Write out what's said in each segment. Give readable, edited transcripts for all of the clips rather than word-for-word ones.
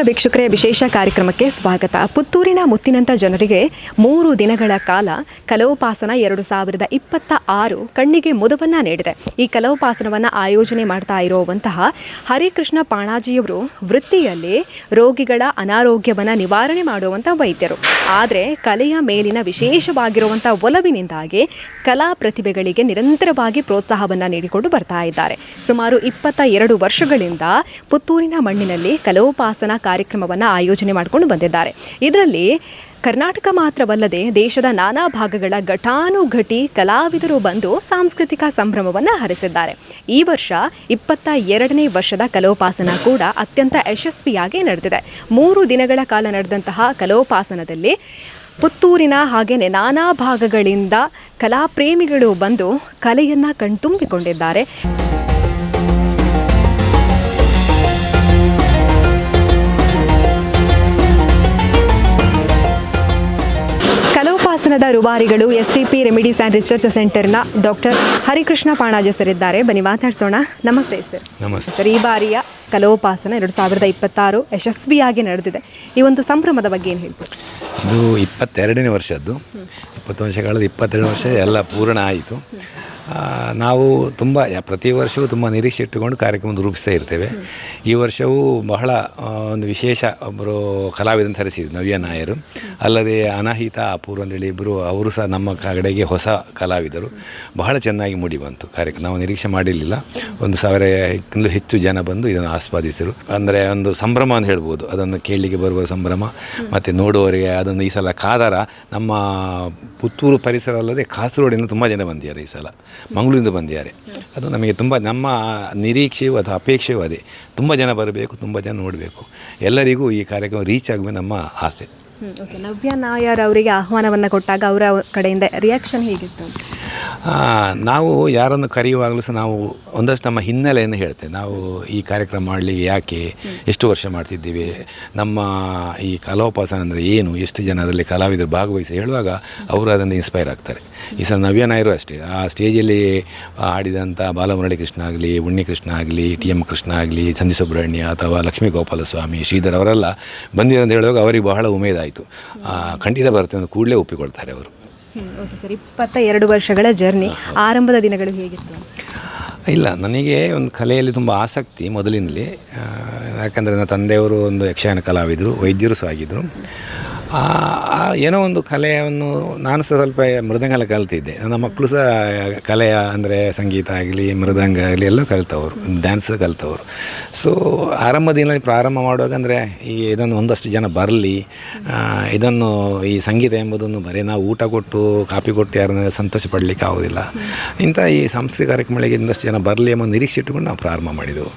ವೀಕ್ಷಕರೇ, ವಿಶೇಷ ಕಾರ್ಯಕ್ರಮಕ್ಕೆ ಸ್ವಾಗತ. ಪುತ್ತೂರಿನ ಮುತ್ತಿನಂಥ ಜನರಿಗೆ 3 ದಿನಗಳ ಕಾಲ ಕಲೋಪಾಸನ 2026 ಕಣ್ಣಿಗೆ ಮುದವನ್ನು ನೀಡಿದೆ. ಈ ಕಲೋಪಾಸನವನ್ನು ಆಯೋಜನೆ ಮಾಡ್ತಾ ಇರುವಂತಹ ಹರಿಕೃಷ್ಣ ಪಾಣಾಜಿಯವರು ವೃತ್ತಿಯಲ್ಲಿ ರೋಗಿಗಳ ಅನಾರೋಗ್ಯವನ್ನು ನಿವಾರಣೆ ಮಾಡುವಂಥ ವೈದ್ಯರು. ಆದರೆ ಕಲೆಯ ಮೇಲಿನ ವಿಶೇಷವಾಗಿರುವಂಥ ಒಲವಿನಿಂದಾಗಿ ಕಲಾ ಪ್ರತಿಭೆಗಳಿಗೆ ನಿರಂತರವಾಗಿ ಪ್ರೋತ್ಸಾಹವನ್ನು ನೀಡಿಕೊಂಡು ಬರ್ತಾ ಇದ್ದಾರೆ. ಸುಮಾರು 22 ವರ್ಷಗಳಿಂದ ಪುತ್ತೂರಿನ ಮಣ್ಣಿನಲ್ಲಿ ಕಲೋಪಾಸನ ಕಾರ್ಯಕ್ರಮವನ್ನು ಆಯೋಜನೆ ಮಾಡಿಕೊಂಡು ಬಂದಿದ್ದಾರೆ. ಇದರಲ್ಲಿ ಕರ್ನಾಟಕ ಮಾತ್ರವಲ್ಲದೆ ದೇಶದ ನಾನಾ ಭಾಗಗಳ ಘಟಾನುಘಟಿ ಕಲಾವಿದರು ಬಂದು ಸಾಂಸ್ಕೃತಿಕ ಸಂಭ್ರಮವನ್ನು ಹರಿಸಿದ್ದಾರೆ. ಈ ವರ್ಷ 22ನೇ ವರ್ಷದ ಕಲೋಪಾಸನ ಕೂಡ ಅತ್ಯಂತ ಯಶಸ್ವಿಯಾಗಿ ನಡೆದಿದೆ. 3 ದಿನಗಳ ಕಾಲ ನಡೆದಂತಹ ಕಲೋಪಾಸನದಲ್ಲಿ ಪುತ್ತೂರಿನ ಹಾಗೆಯೇ ನಾನಾ ಭಾಗಗಳಿಂದ ಕಲಾಪ್ರೇಮಿಗಳು ಬಂದು ಕಲೆಯನ್ನು ಕಣ್ತುಂಬಿಕೊಂಡಿದ್ದಾರೆ. ಕಲೋಪಾಸನದ ರೂವಾರಿಗಳು STP ರೆಮಿಡೀಸ್ ಆ್ಯಂಡ್ ರಿಸರ್ಚ್ ಸೆಂಟರ್ನ ಡಾಕ್ಟರ್ ಹರಿಕೃಷ್ಣ ಪಾಣಾಜಿ ಸರ್ ಇದ್ದಾರೆ. ಬನ್ನಿ ಮಾತಾಡ್ಸೋಣ. ನಮಸ್ತೆ ಸರ್. ನಮಸ್ತೆ ಸರ್, ಈ ಬಾರಿಯ ಕಲೋಪಾಸನ 2026 ಯಶಸ್ವಿಯಾಗಿ ನಡೆದಿದೆ. ಈ ಒಂದು ಸಂಭ್ರಮದ ಬಗ್ಗೆ ಏನು ಹೇಳ್ತೀವಿ? ಇದು 22ನೇ ವರ್ಷದ್ದು. 20 ವರ್ಷ ಕಳೆದು 22 ವರ್ಷ ಎಲ್ಲ ಪೂರ್ಣ ಆಯಿತು. ನಾವು ತುಂಬ ಪ್ರತಿ ವರ್ಷವೂ ತುಂಬ ನಿರೀಕ್ಷೆ ಇಟ್ಟುಕೊಂಡು ಕಾರ್ಯಕ್ರಮ ರೂಪಿಸ್ತಾ ಇರ್ತೇವೆ. ಈ ವರ್ಷವೂ ಬಹಳ ಒಂದು ವಿಶೇಷ ಒಬ್ಬರು ಕಲಾವಿದನ್ನು ತರಿಸಿದ್ರು, ನವ್ಯ ನಾಯರು. ಅಲ್ಲದೆ ಅನಾಹಿತ ಅಪೂರ್ವ ಅಂತೇಳಿ ಇಬ್ಬರು, ಅವರು ಸಹ ನಮ್ಮ ಕಡೆಗೆ ಹೊಸ ಕಲಾವಿದರು. ಬಹಳ ಚೆನ್ನಾಗಿ ಮೂಡಿ ಬಂತು ಕಾರ್ಯಕ್ರಮ. ನಾವು ನಿರೀಕ್ಷೆ ಮಾಡಿರಲಿಲ್ಲ. 1000ಕ್ಕಿಂತ ಹೆಚ್ಚು ಜನ ಬಂದು ಇದನ್ನು ಆಸ್ವಾದಿಸಿದರು. ಅಂದರೆ ಒಂದು ಸಂಭ್ರಮ ಅಂತ ಹೇಳ್ಬೋದು. ಅದನ್ನು ಕೇಳಲಿಕ್ಕೆ ಬರುವ ಸಂಭ್ರಮ ಮತ್ತು ನೋಡುವವರಿಗೆ ಅದನ್ನು ಈ ಸಲ ಕಾದಾರ ನಮ್ಮ ಪುತ್ತೂರು ಪರಿಸರ ಅಲ್ಲದೆ ಕಾಸರಗೋಡಿಂದ ತುಂಬ ಜನ ಬಂದಿದ್ದಾರೆ. ಈ ಸಲ ಮಂಗಳೂರಿಂದ ಬಂದಿದ್ದಾರೆ. ಅದು ನಮಗೆ ತುಂಬ ನಮ್ಮ ನಿರೀಕ್ಷೆಯೂ ಅಥವಾ ಅಪೇಕ್ಷೆಯೂ ಅದೇ. ತುಂಬ ಜನ ಬರಬೇಕು, ತುಂಬ ಜನ ನೋಡಬೇಕು, ಎಲ್ಲರಿಗೂ ಈ ಕಾರ್ಯಕ್ರಮ ರೀಚ್ ಆಗಬೇಕು ನಮ್ಮ ಆಸೆ. ಓಕೆ, ನವ್ಯ ನಾಯರ್ ಅವರಿಗೆ ಆಹ್ವಾನವನ್ನು ಕೊಟ್ಟಾಗ ಅವರ ಕಡೆಯಿಂದ ರಿಯಾಕ್ಷನ್ ಹೇಗಿತ್ತು? ನಾವು ಯಾರನ್ನು ಕರೆಯುವಾಗಲೂ ಸಹ ನಾವು ಒಂದಷ್ಟು ನಮ್ಮ ಹಿನ್ನೆಲೆಯನ್ನು ಹೇಳ್ತೇವೆ. ನಾವು ಈ ಕಾರ್ಯಕ್ರಮ ಮಾಡಲಿಕ್ಕೆ ಯಾಕೆ, ಎಷ್ಟು ವರ್ಷ ಮಾಡ್ತಿದ್ದೀವಿ, ನಮ್ಮ ಈ ಕಲೋಪಾಸನ ಅಂದರೆ ಏನು, ಎಷ್ಟು ಜನ ಅದರಲ್ಲಿ ಕಲಾವಿದರು ಭಾಗವಹಿಸಿ ಹೇಳುವಾಗ ಅವರು ಅದನ್ನು ಇನ್ಸ್ಪೈರ್ ಆಗ್ತಾರೆ. ಈ ಸಲ ನವ್ಯ ನಾಯರು ಅಷ್ಟೇ. ಆ ಸ್ಟೇಜಲ್ಲಿ ಆಡಿದಂಥ ಬಾಲಮುರಳಿ ಕೃಷ್ಣ ಆಗಲಿ, ಉಣ್ಣಿಕೃಷ್ಣ ಆಗಲಿ, TM ಕೃಷ್ಣ ಆಗಲಿ, ಸಂಧಿ ಸುಬ್ರಹ್ಮಣ್ಯ ಅಥವಾ ಲಕ್ಷ್ಮೀ ಗೋಪಾಲ ಸ್ವಾಮಿ, ಶ್ರೀಧರ್ ಅವರೆಲ್ಲ ಬಂದಿರಂತ ಹೇಳುವಾಗ ಅವರಿಗೆ ಬಹಳ ಉಮೇದಾಯಿತು. ಖಂಡಿತ ಬರ್ತೇವೆ ಅಂತ ಕೂಡಲೇ ಒಪ್ಪಿಕೊಳ್ತಾರೆ ಅವರು. ಓಕೆ ಸರ್, 22 ವರ್ಷಗಳ ಜರ್ನಿ, ಆರಂಭದ ದಿನಗಳು ಹೇಗಿತ್ತು? ಇಲ್ಲ, ನನಗೆ ಒಂದು ಕಲೆಯಲ್ಲಿ ತುಂಬ ಆಸಕ್ತಿ ಮೊದಲಿನಲ್ಲೇ. ಯಾಕಂದರೆ ನನ್ನ ತಂದೆಯವರು ಒಂದು ಯಕ್ಷಗಾನ ಕಲಾವಿದರು, ವೈದ್ಯರು ಸಹ ಆಗಿದ್ದರು. ಏನೋ ಒಂದು ಕಲೆಯನ್ನು ನಾನು ಸಹ ಸ್ವಲ್ಪ ಮೃದಂಗ ಕಲಿತಿದ್ದೆ. ನನ್ನ ಮಕ್ಕಳು ಸಹ ಕಲೆಯ ಅಂದರೆ ಸಂಗೀತ ಆಗಲಿ, ಮೃದಂಗ ಆಗಲಿ ಎಲ್ಲ ಕಲಿತವರು, ಡ್ಯಾನ್ಸ್ ಕಲಿತವರು. ಸೊ ಆರಂಭದಿಂದ ಪ್ರಾರಂಭ ಮಾಡುವಾಗ ಅಂದರೆ ಇದನ್ನು ಒಂದಷ್ಟು ಜನ ಬರಲಿ, ಇದನ್ನು ಈ ಸಂಗೀತ ಎಂಬುದನ್ನು ಬರೀ ನಾವು ಊಟ ಕೊಟ್ಟು ಕಾಪಿ ಕೊಟ್ಟು ಯಾರನ್ನ ಸಂತೋಷ ಪಡಲಿಕ್ಕೆ ಆಗೋದಿಲ್ಲ. ಇಂಥ ಈ ಸಾಂಸ್ಕೃತಿಕ ಕಾರ್ಯಕ್ರಮಗಳಿಗೆ ಒಂದಷ್ಟು ಜನ ಬರಲಿ ಎಂಬ ನಿರೀಕ್ಷೆ ಇಟ್ಟುಕೊಂಡು ನಾವು ಪ್ರಾರಂಭ ಮಾಡಿದೆವು.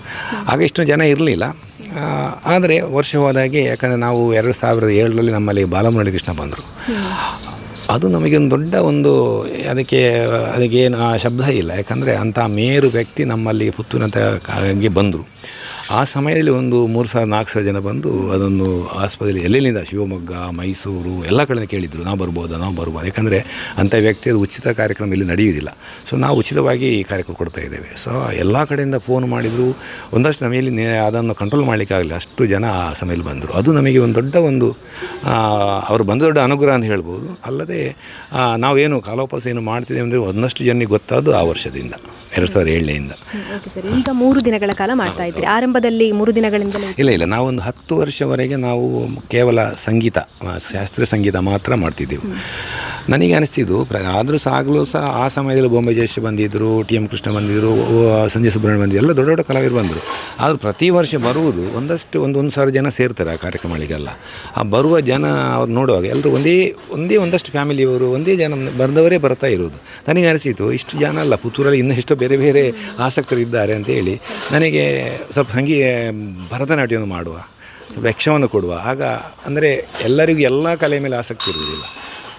ಆಗ ಇಷ್ಟು ಜನ ಇರಲಿಲ್ಲ. ಆದರೆ ವರ್ಷ ಹೋದಾಗೆ, ಯಾಕಂದರೆ ನಾವು 2007ರಲ್ಲಿ ನಮ್ಮಲ್ಲಿ ಬಾಲಮುರಳಿ ಕೃಷ್ಣ ಬಂದರು. ಅದು ನಮಗೆ ಒಂದು ದೊಡ್ಡ ಒಂದು ಅದಕ್ಕೇನು ಶಬ್ದ ಇಲ್ಲ. ಯಾಕಂದರೆ ಅಂಥ ಮೇರು ವ್ಯಕ್ತಿ ನಮ್ಮಲ್ಲಿ ಪುತ್ತೂರಿನಂತ ಬಂದರು. ಆ ಸಮಯದಲ್ಲಿ ಒಂದು 3000-4000 ಜನ ಬಂದು ಅದನ್ನು ಆಸ್ಪತ್ರೆಯಲ್ಲಿ ಎಲ್ಲೆಲ್ಲಿಂದ ಶಿವಮೊಗ್ಗ, ಮೈಸೂರು ಎಲ್ಲ ಕಡೆಯಿಂದ ಕೇಳಿದರು, ನಾವು ಬರ್ಬೋದು. ಯಾಕಂದರೆ ಅಂಥ ವ್ಯಕ್ತಿ ಅದು ಉಚಿತ ಕಾರ್ಯಕ್ರಮ ಇಲ್ಲಿ ನಡೆಯುವುದಿಲ್ಲ. ಸೊ ನಾವು ಉಚಿತವಾಗಿ ಈ ಕಾರ್ಯಕ್ರಮ ಕೊಡ್ತಾ ಇದ್ದೇವೆ. ಸೊ ಎಲ್ಲ ಕಡೆಯಿಂದ ಫೋನ್ ಮಾಡಿದರು. ಒಂದಷ್ಟು ನಮಗೆ ಅದನ್ನು ಕಂಟ್ರೋಲ್ ಮಾಡಲಿಕ್ಕೆ ಆಗಲಿಲ್ಲ, ಅಷ್ಟು ಜನ ಆ ಸಮಯದಲ್ಲಿ ಬಂದರು. ಅದು ನಮಗೆ ಒಂದು ದೊಡ್ಡ ಒಂದು ಅವರು ಬಂದ ದೊಡ್ಡ ಅನುಗ್ರಹ ಅಂತ ಹೇಳ್ಬೋದು. ಅಲ್ಲದೆ ನಾವೇನು ಕಲೋಪಾಸ ಏನು ಮಾಡ್ತಿದ್ದೇವೆ ಅಂದರೆ ಒಂದಷ್ಟು ಜನರಿಗೆ ಗೊತ್ತಾದ್ದು ಆ ವರ್ಷದಿಂದ, 2007ರಿಂದ. ಓಕೆ ಸರ್, ಈಗ 3 ದಿನಗಳ ಕಾಲ ಮಾಡ್ತಾ ಇದ್ದೀರಿ. ಆರಂಭದಲ್ಲಿ 3 ದಿನಗಳಿಂದಲೇ ಇಲ್ಲ, ನಾವೊಂದು 10 ವರ್ಷವರೆಗೆ ನಾವು ಕೇವಲ ಸಂಗೀತ, ಶಾಸ್ತ್ರೀಯ ಸಂಗೀತ ಮಾತ್ರ ಮಾಡ್ತಿದ್ದೆವು. ನನಗೆ ಅನಿಸ್ತಿದ್ದು ಆದರೂ ಸಹ ಆ ಸಮಯದಲ್ಲಿ ಬೊಂಬೆ ಜಯಶ್ರೀ ಬಂದಿದ್ದರು, TM ಕೃಷ್ಣ ಬಂದಿದ್ದರು, ಸಂಜೆ ಸುಬ್ರಹ್ಮಣ್ಯ ಬಂದಿದ್ದರು, ಎಲ್ಲ ದೊಡ್ಡ ದೊಡ್ಡ ಕಲಾವಿದರು ಬಂದರು. ಆದರೂ ಪ್ರತಿ ವರ್ಷ ಬರುವುದು ಒಂದು 1,000 ಜನ ಸೇರ್ತಾರೆ ಆ ಕಾರ್ಯಕ್ರಮಗಳಿಗೆಲ್ಲ. ಆ ಬರುವ ಜನ ಅವ್ರು ನೋಡುವಾಗ ಎಲ್ಲರೂ ಒಂದಷ್ಟು ಫ್ಯಾಮಿಲಿಯವರು, ಒಂದೇ ಜನ ಬರೆದವರೇ ಬರ್ತಾ ಇರೋದು. ನನಗೆ ಅನಿಸಿತು, ಇಷ್ಟು ಜನ ಅಲ್ಲ, ಪುತ್ತೂರಲ್ಲಿ ಇನ್ನೂ ಎಷ್ಟು ಬೇರೆ ಬೇರೆ ಆಸಕ್ತರಿದ್ದಾರೆ ಅಂತೇಳಿ ನನಗೆ ಸ್ವಲ್ಪ ಭರತನಾಟ್ಯವನ್ನು ಮಾಡುವ, ಸ್ವಲ್ಪ ಯಕ್ಷವನ್ನು ಕೊಡುವ. ಆಗ ಅಂದರೆ ಎಲ್ಲರಿಗೂ ಎಲ್ಲ ಕಲೆ ಮೇಲೆ ಆಸಕ್ತಿ ಇರುವುದಿಲ್ಲ,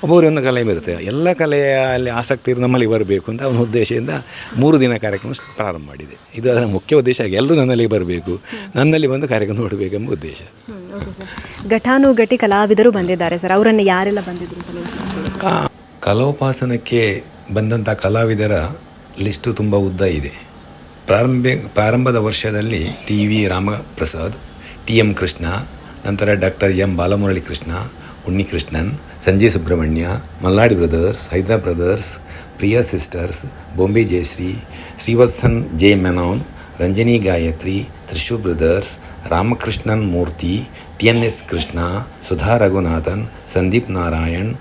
ಒಬ್ಬೊಬ್ಬರು ಒಂದು ಕಲೆ ಇರುತ್ತೆ. ಎಲ್ಲ ಕಲೆಯಲ್ಲಿ ಆಸಕ್ತಿ ಇರೋ ನಮ್ಮಲ್ಲಿ ಬರಬೇಕು ಅಂತ ಅವನ ಉದ್ದೇಶದಿಂದ 3 ದಿನ ಕಾರ್ಯಕ್ರಮ ಪ್ರಾರಂಭ ಮಾಡಿದೆ. ಇದು ಅದರ ಮುಖ್ಯ ಉದ್ದೇಶ. ಎಲ್ಲರೂ ನನ್ನಲ್ಲಿ ಬರಬೇಕು, ನನ್ನಲ್ಲಿ ಬಂದು ಕಾರ್ಯಕ್ರಮ ನೋಡಬೇಕೆಂಬ ಉದ್ದೇಶ. ಘಟಾನುಘಟಿ ಕಲಾವಿದರು ಬಂದಿದ್ದಾರೆ ಸರ್, ಅವರನ್ನು ಯಾರೆಲ್ಲ ಬಂದಿದ್ರು? ಕಲೋಪಾಸನಕ್ಕೆ ಬಂದಂಥ ಕಲಾವಿದರ ಲಿಸ್ಟು ತುಂಬ ಉದ್ದ ಇದೆ. ಪ್ರಾರಂಭದ ವರ್ಷದಲ್ಲಿ TV ರಾಮಪ್ರಸಾದ್, TM ಕೃಷ್ಣ, ನಂತರ doctor M Balamurali Krishna, Unnikrishnan, Sanjay Subrahmanya, Malladi brothers, ಹೈದಾ brothers, Priya sisters, ಬೊಂಬೆ ಜಯಶ್ರೀ, ಶ್ರೀವತ್ಸನ್ ಜೆ ಮೆನೋನ್, ರಂಜನಿ ಗಾಯತ್ರಿ, ತ್ರಿಶು ಬ್ರದರ್ಸ್, ರಾಮಕೃಷ್ಣನ್ ಮೂರ್ತಿ, TNS ಕೃಷ್ಣ, ಸುಧಾ ರಘುನಾಥನ್, ಸಂದೀಪ್ ನಾರಾಯಣ್,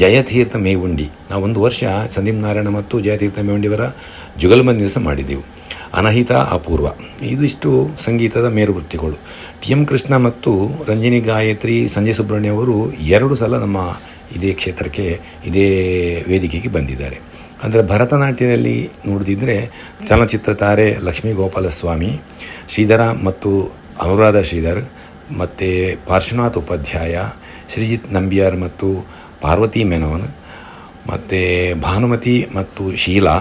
ಜಯತೀರ್ಥ ಮೇವುಂಡಿ. ನಾವು ಒಂದು ವರ್ಷ ಸಂದೀಪ್ ನಾರಾಯಣ ಮತ್ತು ಜಯತೀರ್ಥ ಮೇವುಂಡಿಯವರ ಜುಗಲ್ಬಂದಿ ದಿವಸ ಮಾಡಿದ್ದೆವು. ಅನಹಿತಾ ಅಪೂರ್ವ, ಇಷ್ಟು ಸಂಗೀತದ ಮೇರುವೃತ್ತಿಗಳು. TM ಕೃಷ್ಣ ಮತ್ತು ರಂಜನಿ ಗಾಯತ್ರಿ, ಸಂಜಯ್ ಸುಬ್ರಹ್ಮಣ್ಯ ಅವರು 2 ಸಲ ನಮ್ಮ ಇದೇ ಕ್ಷೇತ್ರಕ್ಕೆ, ಇದೇ ವೇದಿಕೆಗೆ ಬಂದಿದ್ದಾರೆ. ಅಂದರೆ ಭರತನಾಟ್ಯದಲ್ಲಿ ನೋಡಿದ್ರೆ ಚಲನಚಿತ್ರ ತಾರೆ ಲಕ್ಷ್ಮೀ ಗೋಪಾಲಸ್ವಾಮಿ, ಶ್ರೀಧರ ಮತ್ತು ಅನುರಾಧ ಶ್ರೀಧರ್, ಮತ್ತು ಪಾರ್ಶ್ವನಾಥ್ ಉಪಾಧ್ಯಾಯ, ಶ್ರೀಜಿತ್ ನಂಬಿಯಾರ್ ಮತ್ತು ಪಾರ್ವತಿ ಮೆನೋನ್, ಮತ್ತು ಭಾನುಮತಿ ಮತ್ತು ಶೀಲಾ,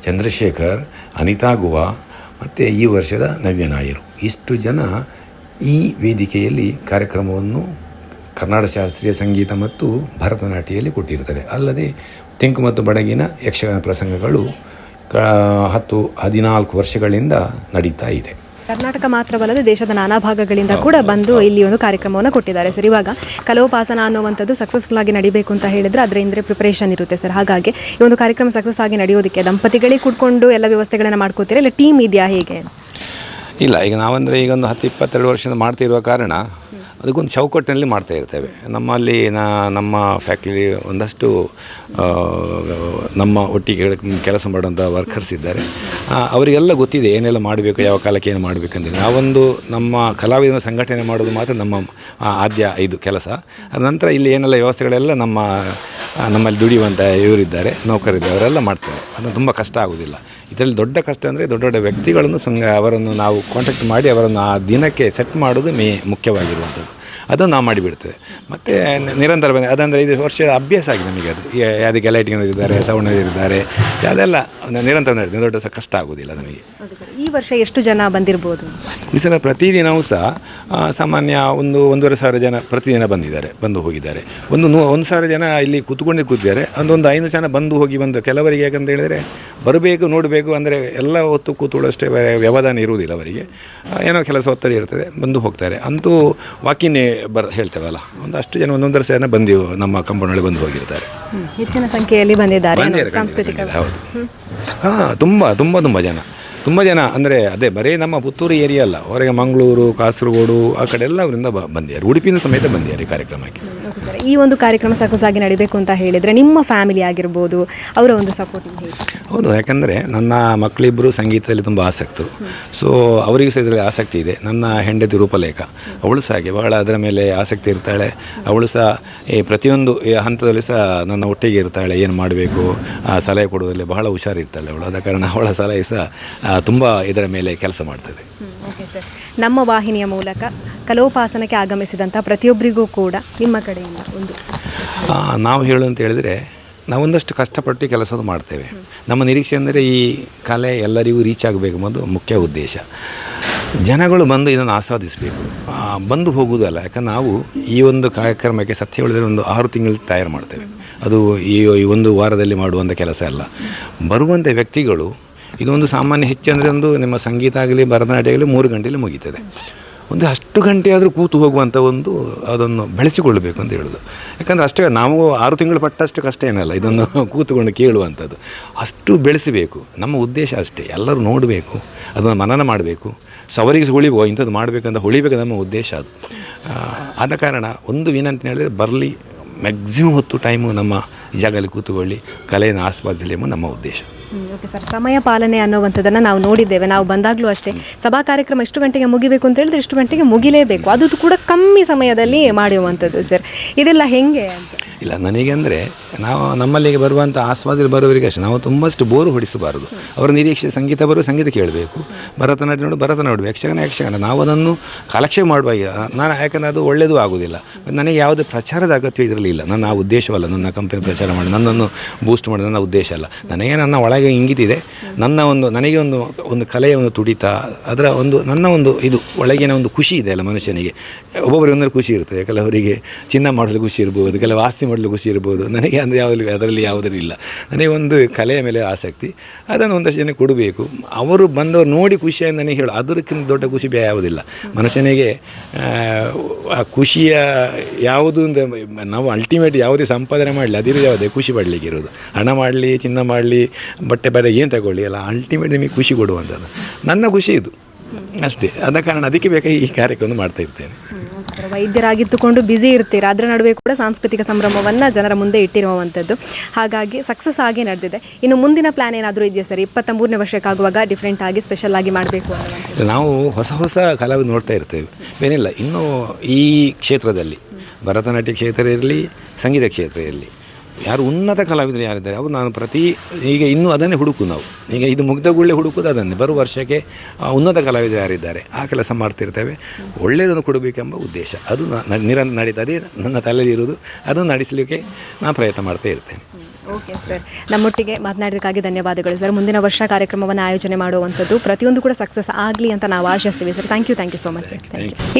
ಚಂದ್ರಶೇಖರ್, ಅನಿತಾ ಗುವಾ ಮತ್ತು ಈ ವರ್ಷದ ನವ್ಯ ನಾಯರು. ಇಷ್ಟು ಜನ ಈ ವೇದಿಕೆಯಲ್ಲಿ ಕಾರ್ಯಕ್ರಮವನ್ನು ಕರ್ನಾಟಕ ಶಾಸ್ತ್ರೀಯ ಸಂಗೀತ ಮತ್ತು ಭರತನಾಟ್ಯದಲ್ಲಿ ಕೊಟ್ಟಿರ್ತಾರೆ. ಅಲ್ಲದೆ ತೆಂಕು ಮತ್ತು ಬಡಗಿನ ಯಕ್ಷಗಾನ ಪ್ರಸಂಗಗಳು 10-14 ವರ್ಷಗಳಿಂದ ನಡೀತಾ ಇದೆ. ಕರ್ನಾಟಕ ಮಾತ್ರವಲ್ಲದೆ ದೇಶದ ನಾನಾ ಭಾಗಗಳಿಂದ ಕೂಡ ಬಂದು ಇಲ್ಲಿ ಒಂದು ಕಾರ್ಯಕ್ರಮವನ್ನು ಕೊಟ್ಟಿದ್ದಾರೆ ಸರ್. ಇವಾಗ ಕಲೋಪಾಸನ ಅನ್ನುವಂಥದ್ದು ಸಕ್ಸಸ್ಫುಲ್ ಆಗಿ ನಡಿಬೇಕು ಅಂತ ಹೇಳಿದ್ರೆ ಅದರಿಂದ ಪ್ರಿಪರೇಷನ್ ಇರುತ್ತೆ ಸರ್. ಹಾಗಾಗಿ ಈ ಒಂದು ಕಾರ್ಯಕ್ರಮ ಸಕ್ಸಸ್ ಆಗಿ ನಡೆಯೋದಕ್ಕೆ ದಂಪತಿಗಳಿಗೆ ಕೂತ್ಕೊಂಡು ಎಲ್ಲ ವ್ಯವಸ್ಥೆಗಳನ್ನು ಮಾಡ್ಕೋತೀರಾ, ಇಲ್ಲ ಟೀಮ್ ಇದೆಯಾ, ಹೇಗೆ? ಇಲ್ಲ, ಈಗ ನಾವಂದರೆ ಈಗ ಒಂದು 10-22 ವರ್ಷದಿಂದ ಮಾಡ್ತಿರುವ ಕಾರಣ ಅದಕ್ಕೊಂದು ಚೌಕಟ್ಟಿನಲ್ಲಿ ಮಾಡ್ತಾ ಇರ್ತೇವೆ. ನಮ್ಮಲ್ಲಿ ನಮ್ಮ ಫ್ಯಾಕ್ಟ್ರಿ ಒಂದಷ್ಟು ನಮ್ಮ ಒಟ್ಟಿಗೆ ಕೆಲಸ ಮಾಡುವಂಥ ವರ್ಕರ್ಸ್ ಇದ್ದಾರೆ. ಅವರಿಗೆಲ್ಲ ಗೊತ್ತಿದೆ ಏನೆಲ್ಲ ಮಾಡಬೇಕು, ಯಾವ ಕಾಲಕ್ಕೆ ಏನು ಮಾಡಬೇಕಂದ್ರೆ. ನಾವೊಂದು ನಮ್ಮ ಕಲಾವಿದನ ಸಂಘಟನೆ ಮಾಡೋದು ಮಾತ್ರ ನಮ್ಮ ಆದ್ಯ ಇದು ಕೆಲಸ. ಅದ ನಂತರ ಇಲ್ಲಿ ಏನೆಲ್ಲ ವ್ಯವಸ್ಥೆಗಳೆಲ್ಲ ನಮ್ಮಲ್ಲಿ ದುಡಿಯುವಂಥ ಇವರಿದ್ದಾರೆ, ನೌಕರಿದ್ದಾರೆ, ಅವರೆಲ್ಲ ಮಾಡ್ತಾರೆ. ಅದು ತುಂಬ ಕಷ್ಟ ಆಗೋದಿಲ್ಲ. ಇದರಲ್ಲಿ ದೊಡ್ಡ ಕಷ್ಟ ಅಂದರೆ ದೊಡ್ಡ ದೊಡ್ಡ ವ್ಯಕ್ತಿಗಳನ್ನು ಅವರನ್ನು ನಾವು ಕಾಂಟ್ಯಾಕ್ಟ್ ಮಾಡಿ ಅವರನ್ನು ಆ ದಿನಕ್ಕೆ ಸೆಟ್ ಮಾಡೋದು ಮುಖ್ಯವಾಗಿರುವಂಥದ್ದು. ಅದನ್ನು ನಾವು ಮಾಡಿಬಿಡ್ತೇವೆ. ಮತ್ತು ನಿರಂತರ ಅದಂದರೆ 5 ವರ್ಷದ ಅಭ್ಯಾಸ ಆಗಿದೆ ನಮಗೆ. ಅದು ಅದಕ್ಕೆ ಲೈಟಿಂಗ್ ಇದ್ದಾರೆ, ಸೌಂಡ್ ಇದ್ದಾರೆ, ಅದೆಲ್ಲ ನಿರಂತರ ನಡೀತದೆ. ದೊಡ್ಡ ಸಹ ಕಷ್ಟ ಆಗೋದಿಲ್ಲ ನಮಗೆ. ಈ ವರ್ಷ ಎಷ್ಟು ಜನ ಬಂದಿರ್ಬೋದು? ಈ ಸಲ ಪ್ರತಿದಿನವೂ ಸಹ ಸಾಮಾನ್ಯ 1,500 ಜನ ಪ್ರತಿದಿನ ಬಂದು ಹೋಗಿದ್ದಾರೆ. 1,000 ಜನ ಇಲ್ಲಿ ಕೂತಿದ್ದಾರೆ. ಒಂದು 500 ಜನ ಬಂದು ಕೆಲವರಿಗೆ ಯಾಕಂತ ಹೇಳಿದರೆ ಬರಬೇಕು, ನೋಡಬೇಕು ಅಂದರೆ ಎಲ್ಲ ಹೊತ್ತು ಕೂತ್ಕೊಳ್ಳೋಷ್ಟೇ ವ್ಯವಧಾನ ಇರುವುದಿಲ್ಲ ಅವರಿಗೆ. ಏನೋ ಕೆಲಸ ಒತ್ತಡ ಇರ್ತದೆ, ಬಂದು ಹೋಗ್ತಾರೆ. ಅಂತೂ ವಾಕಿನ್ ಹೇಳ್ತೇವಲ್ಲ, ಒಂದಷ್ಟು ಜನ 1,100 ಜನ ನಮ್ಮ ಕಂಪೌಂಡಲ್ಲಿ ಬಂದು ಹೋಗಿರ್ತಾರೆ. ಹೆಚ್ಚಿನ ಸಂಖ್ಯೆಯಲ್ಲಿ ಬಂದಿದ್ದಾರೆ ಸಾಂಸ್ಕೃತಿಕ. ಹೌದು, ತುಂಬ ಜನ ಅಂದರೆ ಅದೇ ಬರೀ ನಮ್ಮ ಪುತ್ತೂರು ಏರಿಯಾ ಅಲ್ಲ, ಹೊರಗೆ ಮಂಗಳೂರು, ಕಾಸರಗೋಡು ಆ ಕಡೆ ಎಲ್ಲ ಅವರಿಂದ ಬಂದಿದ್ದಾರೆ. ಉಡುಪಿನ ಸಮೇತ ಬಂದಿದ್ದಾರೆ ಕಾರ್ಯಕ್ರಮಕ್ಕೆ. ಈ ಒಂದು ಕಾರ್ಯಕ್ರಮ ಸಕ್ಸಸ್ ಆಗಿ ನಡಿಬೇಕು ಅಂತ ಹೇಳಿದರೆ ನಿಮ್ಮ ಫ್ಯಾಮಿಲಿ ಆಗಿರ್ಬೋದು, ಅವರ ಒಂದು ಸಪೋರ್ಟಿಂಗ್ ಹೇಗೆ? ಹೌದು, ಯಾಕಂದರೆ ನನ್ನ ಮಕ್ಕಳಿಬ್ಬರು ಸಂಗೀತದಲ್ಲಿ ತುಂಬ ಆಸಕ್ತರು. ಸೊ ಅವರಿಗೂ ಸಹ ಇದರಲ್ಲಿ ಆಸಕ್ತಿ ಇದೆ. ನನ್ನ ಹೆಂಡತಿ ರೂಪಲೇಖ, ಅವಳು ಸಹ ಹಾಗೆ ಬಹಳ ಅದರ ಮೇಲೆ ಆಸಕ್ತಿ ಇರ್ತಾಳೆ. ಅವಳು ಸಹ ಈ ಪ್ರತಿಯೊಂದು ಹಂತದಲ್ಲಿ ಸಹ ನನ್ನ ಒಟ್ಟಿಗೆ ಇರ್ತಾಳೆ. ಏನು ಮಾಡಬೇಕು ಸಲಹೆ ಕೊಡೋದ್ರಲ್ಲಿ ಬಹಳ ಹುಷಾರಿರ್ತಾಳೆ ಅವಳು. ಆದ ಕಾರಣ ಅವಳ ಸಲಹೆ ಸಹ ತುಂಬ ಇದರ ಮೇಲೆ ಕೆಲಸ ಮಾಡ್ತದೆ. ಓಕೆ ಸರ್, ನಮ್ಮ ವಾಹಿನಿಯ ಮೂಲಕ ಕಲೋಪಾಸನಕ್ಕೆ ಆಗಮಿಸಿದಂಥ ಪ್ರತಿಯೊಬ್ಬರಿಗೂ ಕೂಡ ನಿಮ್ಮ ಕಡೆಯಿಂದ ಒಂದು ನಾವು ಹೇಳು ಅಂತ ಹೇಳಿದರೆ, ನಾವೊಂದಷ್ಟು ಕಷ್ಟಪಟ್ಟು ಕೆಲಸ ಮಾಡ್ತೇವೆ. ನಮ್ಮ ನಿರೀಕ್ಷೆ ಅಂದರೆ ಈ ಕಲೆ ಎಲ್ಲರಿಗೂ ರೀಚ್ ಆಗಬೇಕು ಅನ್ನೋದು ಮುಖ್ಯ ಉದ್ದೇಶ. ಜನಗಳು ಬಂದು ಇದನ್ನು ಆಸ್ವಾದಿಸಬೇಕು, ಬಂದು ಹೋಗುವುದಲ್ಲ. ಯಾಕಂದ್ರೆ ನಾವು ಈ ಒಂದು ಕಾರ್ಯಕ್ರಮಕ್ಕೆ ಸತ್ಯ ಹೇಳಿದರೆ ಒಂದು 6 ತಿಂಗಳು ತಯಾರು ಮಾಡ್ತೇವೆ. ಅದು ಈ ಒಂದು ವಾರದಲ್ಲಿ ಮಾಡುವಂಥ ಕೆಲಸ ಅಲ್ಲ. ಬರುವಂಥ ವ್ಯಕ್ತಿಗಳು ಇದೊಂದು ಸಾಮಾನ್ಯ ಹೆಚ್ಚಂದರೆ ನಿಮ್ಮ ಸಂಗೀತ ಆಗಲಿ ಭರತನಾಟ್ಯ ಆಗಲಿ 3 ಗಂಟೆಯಲ್ಲಿ ಮುಗೀತದೆ. ಒಂದು 10 ಗಂಟೆ ಆದರೂ ಕೂತು ಹೋಗುವಂಥ ಅದನ್ನು ಬೆಳೆಸಿಕೊಳ್ಳಬೇಕು ಅಂತ ಹೇಳೋದು. ಯಾಕಂದರೆ ಅಷ್ಟೇ, ನಾವು 6 ತಿಂಗಳು ಪಟ್ಟಷ್ಟು ಕಷ್ಟ ಏನಲ್ಲ ಇದನ್ನು ಕೂತ್ಕೊಂಡು ಕೇಳುವಂಥದ್ದು. ಅಷ್ಟು ಬೆಳೆಸಬೇಕು, ನಮ್ಮ ಉದ್ದೇಶ ಅಷ್ಟೇ. ಎಲ್ಲರೂ ನೋಡಬೇಕು, ಅದನ್ನು ಮನನ ಮಾಡಬೇಕು. ಸೊ ಅವರಿಗೆ ಉಳಿಬೋ ಇಂಥದ್ದು ಮಾಡಬೇಕಂತ ಹೊಳಿಬೇಕು, ನಮ್ಮ ಉದ್ದೇಶ ಅದು. ಆದ ಕಾರಣ ಒಂದು ವಿನಂತಿ ಹೇಳಿದರೆ, ಬರಲಿ, ಮ್ಯಾಕ್ಸಿಮಮ್ ಹೊತ್ತು ಟೈಮು ನಮ್ಮ ಜಾಗದಲ್ಲಿ ಕೂತುಕೊಳ್ಳಿ, ಕಲೆಯನ್ನು ಆಸ್ವಾದಿಸಲಿ ಎಂಬ ನಮ್ಮ ಉದ್ದೇಶ. ಓಕೆ ಸರ್, ಸಮಯ ಪಾಲನೆ ಅನ್ನುವಂಥದ್ದನ್ನು ನಾವು ನೋಡಿದ್ದೇವೆ. ನಾವು ಬಂದಾಗಲೂ ಅಷ್ಟೇ, ಸಭಾ ಕಾರ್ಯಕ್ರಮ ಇಷ್ಟು ಗಂಟೆಗೆ ಮುಗಿಬೇಕು ಅಂತ ಹೇಳಿದ್ರೆ ಇಷ್ಟು ಗಂಟೆಗೆ ಮುಗಿಲೇಬೇಕು. ಅದು ಕೂಡ ಕಮ್ಮಿ ಸಮಯದಲ್ಲಿ ಮಾಡುವಂಥದ್ದು ಸರ್. ಇದೆಲ್ಲ ಹೆಂಗೆ ಅಂತ? ಇಲ್ಲ, ನನಗೆ ಅಂದರೆ ನಮ್ಮಲ್ಲಿಗೆ ಬರುವಂಥ ಆಸ್ವಾದಲ್ಲಿ ಬರೋವರಿಗೆ ಅಷ್ಟೇ. ನಾವು ತುಂಬಷ್ಟು ಬೋರು ಹೊಡಿಸಬಾರದು. ಅವರ ನಿರೀಕ್ಷೆ ಸಂಗೀತ ಸಂಗೀತ ಕೇಳಬೇಕು, ಭರತನಾಟ್ಯ ಭರತ ನೋಡಬೇಕು, ಯಕ್ಷಗಾನ ನಾವು ಅದನ್ನು ಕಾಲಕ್ಷೇಪ ಮಾಡುವಾಗ ಯಾಕಂದರೆ ಅದು ಒಳ್ಳೆಯದು ಆಗೋದಿಲ್ಲ. ನನಗೆ ಯಾವುದೇ ಪ್ರಚಾರದ ಅಗತ್ಯ ಇದರಲಿಲ್ಲ. ನನ್ನ ಉದ್ದೇಶವಲ್ಲ ನನ್ನ ಕಂಪನಿ ಪ್ರಚಾರ ಮಾಡಿ, ನನ್ನನ್ನು ಬೂಸ್ಟ್ ಮಾಡಿ ನನ್ನ ಉದ್ದೇಶ ಅಲ್ಲ. ನನಗೆ ನನ್ನ ಒಳ ಒಳಗೆ ಇಂಗಿತಿದೆ. ನನಗೆ ಒಂದು ಕಲೆಯ ಒಂದು ತುಡಿತ, ಅದರ ನನ್ನ ಇದು ಒಳಗಿನ ಒಂದು ಖುಷಿ ಇದೆ ಅಲ್ಲ ಮನುಷ್ಯನಿಗೆ. ಒಬ್ಬೊಬ್ಬರಿಗೆ ಒಂದರಲ್ಲಿ ಖುಷಿ ಇರ್ತದೆ. ಕೆಲವರಿಗೆ ಚಿನ್ನ ಮಾಡಲು ಖುಷಿ ಇರ್ಬೋದು, ಕೆಲವು ಆಸ್ತಿ ಮಾಡಲು ಖುಷಿ ಇರ್ಬೋದು. ನನಗೆ ಅದರಲ್ಲಿ ಯಾವುದೂ ಇಲ್ಲ. ನನಗೆ ಒಂದು ಕಲೆಯ ಮೇಲೆ ಆಸಕ್ತಿ, ಅದನ್ನು ಒಂದಷ್ಟು ಜನಕ್ಕೆ ಕೊಡಬೇಕು. ಅವರು ಬಂದವರು ನೋಡಿ ಖುಷಿಯನ್ನು ನನಗೆ ಹೇಳು, ಅದಕ್ಕಿಂತ ದೊಡ್ಡ ಖುಷಿ ಯಾವುದಿಲ್ಲ ಮನುಷ್ಯನಿಗೆ. ಆ ಖುಷಿಯ ಯಾವುದು ನಾವು ಅಲ್ಟಿಮೇಟ್ ಯಾವುದೇ ಸಂಪಾದನೆ ಮಾಡಲಿ ಅದಿರೋ ಯಾವುದೇ ಖುಷಿ ಪಡಲಿಕ್ಕೆ ಇರೋದು. ಹಣ ಮಾಡಲಿ, ಚಿನ್ನ ಮಾಡಲಿ, ಬಟ್ಟೆ ಬರೆ ಏನು ತಗೊಳ್ಳಿ ಅಲ್ಲ, ಅಲ್ಟಿಮೇಟ್ ನಿಮಗೆ ಖುಷಿ ಕೊಡುವಂಥದ್ದು ನನ್ನ ಖುಷಿ ಇದು ಅಷ್ಟೇ. ಆದ ಕಾರಣ ಅದಕ್ಕೆ ಬೇಕಾಗಿ ಈ ಕಾರ್ಯಕ್ರಮ ಮಾಡ್ತಾ ಇರ್ತೇನೆ. ವೈದ್ಯರಾಗಿದ್ದುಕೊಂಡು ಬ್ಯುಸಿ ಇರ್ತೀರಾ, ಅದರ ನಡುವೆ ಕೂಡ ಸಾಂಸ್ಕೃತಿಕ ಸಂಭ್ರಮವನ್ನು ಜನರ ಮುಂದೆ ಇಟ್ಟಿರುವಂಥದ್ದು. ಹಾಗಾಗಿ ಸಕ್ಸಸ್ ಆಗಿ ನಡೆದಿದೆ. ಇನ್ನು ಮುಂದಿನ ಪ್ಲ್ಯಾನ್ ಏನಾದರೂ ಇದೆಯಾ ಸರ್? 23ನೇ ವರ್ಷಕ್ಕಾಗುವಾಗ ಡಿಫ್ರೆಂಟ್ ಆಗಿ ಸ್ಪೆಷಲ್ ಆಗಿ ಮಾಡಬೇಕು ಅನ್ನೋದು. ನಾವು ಹೊಸ ಕಲಾವಿದ ನೋಡ್ತಾ ಇರ್ತೇವೆ, ಏನಿಲ್ಲ. ಇನ್ನೂ ಈ ಕ್ಷೇತ್ರದಲ್ಲಿ ಭರತನಾಟ್ಯ ಕ್ಷೇತ್ರ ಇರಲಿ, ಸಂಗೀತ ಕ್ಷೇತ್ರ ಇರಲಿ, ಯಾರು ಉನ್ನತ ಕಲಾವಿದರು ಯಾರಿದ್ದಾರೆ ಅವರು ಈಗ ಇನ್ನೂ ಅದನ್ನೇ ನಾವು ಈಗ ಇದು ಮುಗ್ಧಗೊಳ್ಳೆ ಹುಡುಕೋದು ಅದನ್ನೇ. ಬರುವ ವರ್ಷಕ್ಕೆ ಉನ್ನತ ಕಲಾವಿದರು ಯಾರಿದ್ದಾರೆ ಆ ಕೆಲಸ ಮಾಡ್ತಿರ್ತೇವೆ. ಒಳ್ಳೆಯದನ್ನು ಕೊಡಬೇಕೆಂಬ ಉದ್ದೇಶ ಅದು ನಡೀತಾ ಅದೇ ನನ್ನ ತಲೆಯಲ್ಲಿರೋದು. ಅದನ್ನು ನಡೆಸಲಿಕ್ಕೆ ನಾನು ಪ್ರಯತ್ನ ಮಾಡ್ತಾ ಇರ್ತೇನೆ. ಓಕೆ ಸರ್, ನಮ್ಮೊಟ್ಟಿಗೆ ಮಾತನಾಡೋದಕ್ಕಾಗಿ ಧನ್ಯವಾದಗಳು ಸರ್. ಮುಂದಿನ ವರ್ಷ ಕಾರ್ಯಕ್ರಮವನ್ನು ಆಯೋಜನೆ ಮಾಡುವಂಥದ್ದು ಪ್ರತಿಯೊಂದು ಕೂಡ ಸಕ್ಸಸ್ ಆಗಲಿ ಅಂತ ನಾವು ಆಶಿಸ್ತೀವಿ sir. Thank you so much sir.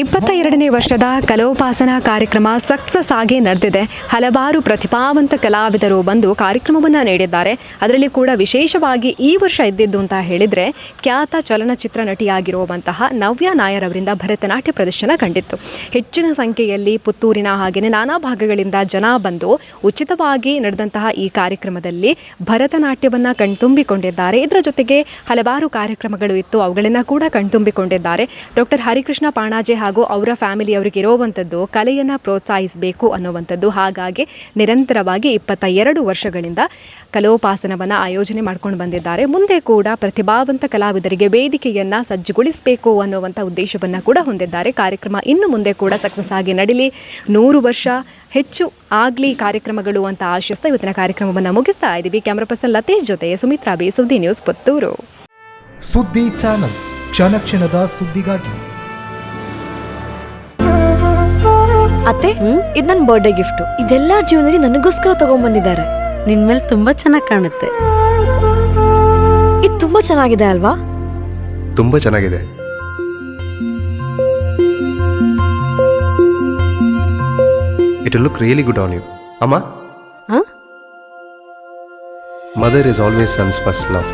22ನೇ ವರ್ಷದ ಕಲೋಪಾಸನಾ ಕಾರ್ಯಕ್ರಮ ಸಕ್ಸಸ್ ಆಗಿ ನಡೆದಿದೆ. ಹಲವಾರು ಪ್ರತಿಭಾವಂತ ಕಲಾವಿದರು ಬಂದು ಕಾರ್ಯಕ್ರಮವನ್ನು ನೀಡಿದ್ದಾರೆ. ಅದರಲ್ಲಿ ಕೂಡ ವಿಶೇಷವಾಗಿ ಈ ವರ್ಷ ಇದ್ದಿದ್ದು ಅಂತ ಹೇಳಿದರೆ ಖ್ಯಾತ ಚಲನಚಿತ್ರ ನಟಿಯಾಗಿರುವಂತಹ ನವ್ಯ ನಾಯರ್ ಅವರಿಂದ ಭರತನಾಟ್ಯ ಪ್ರದರ್ಶನ ಕಂಡಿತ್ತು. ಹೆಚ್ಚಿನ ಸಂಖ್ಯೆಯಲ್ಲಿ ಪುತ್ತೂರಿನ ಹಾಗೆಯೇ ನಾನಾ ಭಾಗಗಳಿಂದ ಜನ ಬಂದು ಉಚಿತವಾಗಿ ನಡೆದಂತಹ ಈ ಕಾರ್ಯಕ್ರಮದಲ್ಲಿ ಭರತನಾಟ್ಯವನ್ನು ಕಣ್ತುಂಬಿಕೊಂಡಿದ್ದಾರೆ. ಇದರ ಜೊತೆಗೆ ಹಲವಾರು ಕಾರ್ಯಕ್ರಮಗಳು ಇತ್ತು, ಅವುಗಳನ್ನು ಕೂಡ ಕಣ್ತುಂಬಿಕೊಂಡಿದ್ದಾರೆ. ಡಾಕ್ಟರ್ ಹರಿಕೃಷ್ಣ ಪಾಣಾಜೆ ಹಾಗೂ ಅವರ ಫ್ಯಾಮಿಲಿಯವರಿಗೆ ಇರುವಂಥದ್ದು ಕಲೆಯನ್ನು ಪ್ರೋತ್ಸಾಹಿಸಬೇಕು ಅನ್ನುವಂಥದ್ದು. ಹಾಗಾಗಿ ನಿರಂತರವಾಗಿ 22 ವರ್ಷಗಳಿಂದ ಕಲೋಪಾಸನವನ್ನು ಆಯೋಜನೆ ಮಾಡ್ಕೊಂಡು ಬಂದಿದ್ದಾರೆ. ಮುಂದೆ ಕೂಡ ಪ್ರತಿಭಾವಂತ ಕಲಾವಿದರಿಗೆ ವೇದಿಕೆಯನ್ನು ಸಜ್ಜುಗೊಳಿಸಬೇಕು ಅನ್ನುವಂಥ ಉದ್ದೇಶವನ್ನು ಕೂಡ ಹೊಂದಿದ್ದಾರೆ. ಕಾರ್ಯಕ್ರಮ ಇನ್ನು ಮುಂದೆ ಕೂಡ ಸಕ್ಸಸ್ ಆಗಿ ನಡೀಲಿ, 100 ವರ್ಷ ಹೆಚ್ಚು ಆಗಲಿ ಕಾರ್ಯಕ್ರಮಗಳು ಅಂತ ಆಶಿಸ್ತಾ ಇವತ್ತಿನ ಕಾರ್ಯಕ್ರಮವನ್ನು ಮುಗಿಸ್ತಾ ಇದ್ದೀವಿ. ಕ್ಯಾಮ್ರಾ ಪರ್ಸನ್ ಲತೇಶ್ ಜೊತೆ ಸುಮಿತ್ರಾ ಬಿ, ಸುದ್ದಿ ನ್ಯೂಸ್, ಪುತ್ತೂರು. ಸುದ್ದಿ ಚಾನಲ್, ಕ್ಷಣ ಕ್ಷಣದ ಸುದ್ದಿಗಾಗಿ. ಅತ್ತೆ, ಇದು ನನ್ನ ಬರ್ಡೇ ಗಿಫ್ಟ್. ಇದೆಲ್ಲ ಜೀವನದಲ್ಲಿ ನನಗೋಸ್ಕರ ತಗೊಂಡ್ಬಂದಿದ್ದಾರೆ. ನಿನ್ ಮೇಲೆ ತುಂಬಾ ಚೆನ್ನಾಗಿ ಕಾಣುತ್ತೆ. ಇದು ತುಂಬಾ ಚೆನ್ನಾಗಿದೆ ಅಲ್ವಾ? ತುಂಬಾ ಚೆನ್ನಾಗಿದೆ. It will look really good on you. Amma? Huh? Mother is always son's first love.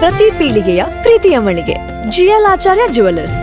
ಪ್ರತಿ ಪೀಳಿಗೆಯ ಪ್ರೀತಿಯ ಮಳಿಗೆ GL ಆಚಾರ್ಯ ಜ್ಯುವೆಲರ್ಸ್.